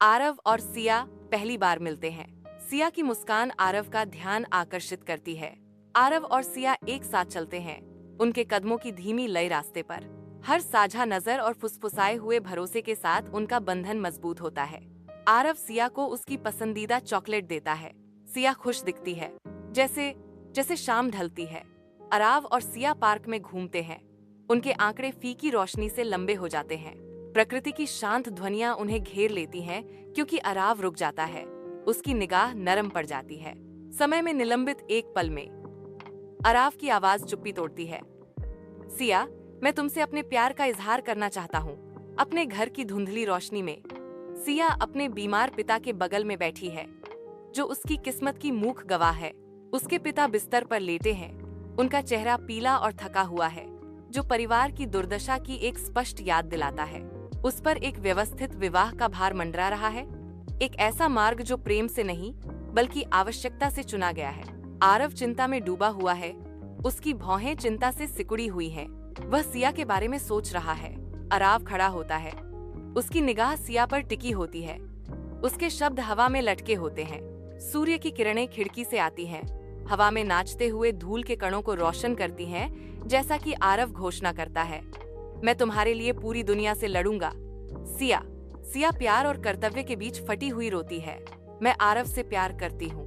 आरव और सिया पहली बार मिलते हैं। सिया की मुस्कान आरव का ध्यान आकर्षित करती है। आरव और सिया एक साथ चलते हैं, उनके कदमों की धीमी लय रास्ते पर। हर साझा नजर और फुसफुसाए हुए भरोसे के साथ उनका बंधन मजबूत होता है। आरव सिया को उसकी पसंदीदा चॉकलेट देता है। सिया खुश दिखती है, जैसे जैसे शाम ढलती है। आरव और सिया पार्क में घूमते हैं। उनके आंकड़े फीकी रोशनी से लंबे हो जाते हैं। प्रकृति की शांत ध्वनियां उन्हें घेर लेती हैं, क्योंकि आरव रुक जाता है। उसकी निगाह नरम पड़ जाती है। समय में निलंबित एक पल में आरव की आवाज चुप्पी तोड़ती है। सिया, मैं तुमसे अपने प्यार का इजहार करना चाहता हूँ, अपने घर की धुंधली रोशनी में। सिया अपने बीमार पिता के बगल में बैठी है, जो उसकी किस्मत की मूक गवाह है। उसके पिता बिस्तर पर लेटे हैं। उनका चेहरा पीला और थका हुआ है, जो परिवार की दुर्दशा की एक स्पष्ट याद दिलाता है। उस पर एक व्यवस्थित विवाह का भार मंडरा रहा है, एक ऐसा मार्ग जो प्रेम से नहीं बल्कि आवश्यकता से चुना गया है। आरव चिंता में डूबा हुआ है, उसकी भौहें चिंता से सिकुड़ी हुई हैं। वह सिया के बारे में सोच रहा है। आरव खड़ा होता है, उसकी निगाह सिया पर टिकी होती है। उसके शब्द हवा में लटके होते हैं। सूर्य की किरणें खिड़की से आती हैं, हवा में नाचते हुए धूल के कणों को रोशन करती हैं, जैसा कि आरव घोषणा करता है, मैं तुम्हारे लिए पूरी दुनिया से लड़ूंगा। सिया सिया प्यार और कर्तव्य के बीच फटी हुई रोती है। मैं आरव से प्यार करती हूँ,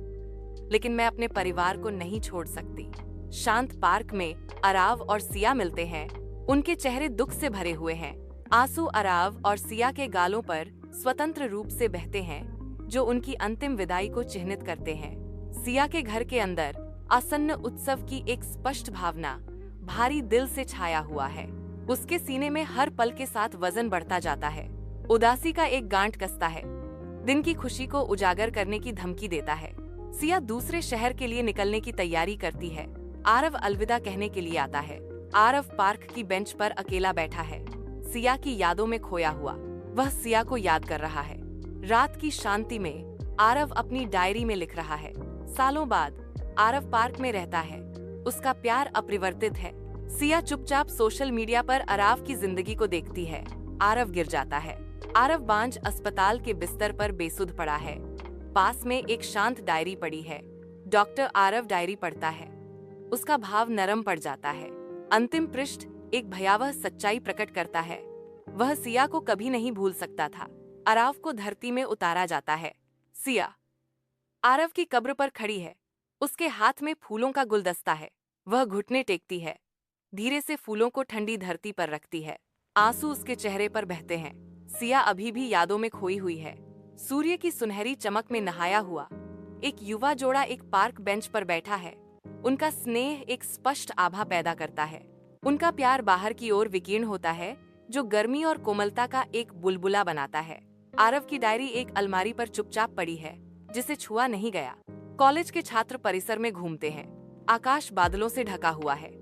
लेकिन मैं अपने परिवार को नहीं छोड़ सकती। शांत पार्क में आरव और सिया मिलते हैं। उनके चेहरे दुख से भरे हुए हैं। आंसू आरव और सिया के गालों पर स्वतंत्र रूप से बहते हैं, जो उनकी अंतिम विदाई को चिह्नित करते हैं। सिया के घर के अंदर आसन्न उत्सव की एक स्पष्ट भावना भारी दिल से छाया हुआ है। उसके सीने में हर पल के साथ वजन बढ़ता जाता है। उदासी का एक गांठ कसता है, दिन की खुशी को उजागर करने की धमकी देता है। सिया दूसरे शहर के लिए निकलने की तैयारी करती है। आरव अलविदा कहने के लिए आता है। आरव पार्क की बेंच पर अकेला बैठा है, सिया की यादों में खोया हुआ। वह सिया को याद कर रहा है। रात की शांति में आरव अपनी डायरी में लिख रहा है। सालों बाद आरव पार्क में रहता है। उसका प्यार अपरिवर्तित है। सिया चुपचाप सोशल मीडिया पर आरव की जिंदगी को देखती है। आरव गिर जाता है। आरव बांझ अस्पताल के बिस्तर पर बेसुध पड़ा है। पास में एक शांत डायरी पड़ी है। डॉक्टर आरव डायरी पढ़ता है। उसका भाव नरम पड़ जाता है। अंतिम पृष्ठ एक भयावह सच्चाई प्रकट करता है। वह सिया को कभी नहीं भूल सकता था। आरव को धरती में उतारा जाता है। सिया आरव की कब्र पर खड़ी है। उसके हाथ में फूलों का गुलदस्ता है। वह घुटने टेकती है, धीरे से फूलों को ठंडी धरती पर रखती है। आंसू उसके चेहरे पर बहते हैं। सिया अभी भी यादों में खोई हुई है। सूर्य की सुनहरी चमक में नहाया हुआ एक युवा जोड़ा एक पार्क बेंच पर बैठा है। उनका स्नेह एक स्पष्ट आभा पैदा करता है। उनका प्यार बाहर की ओर विकीर्ण होता है, जो गर्मी और कोमलता का एक बुलबुला बनाता है। आरव की डायरी एक अलमारी पर चुपचाप पड़ी है, जिसे छुआ नहीं गया। कॉलेज के छात्र परिसर में घूमते हैं। आकाश बादलों से ढका हुआ है।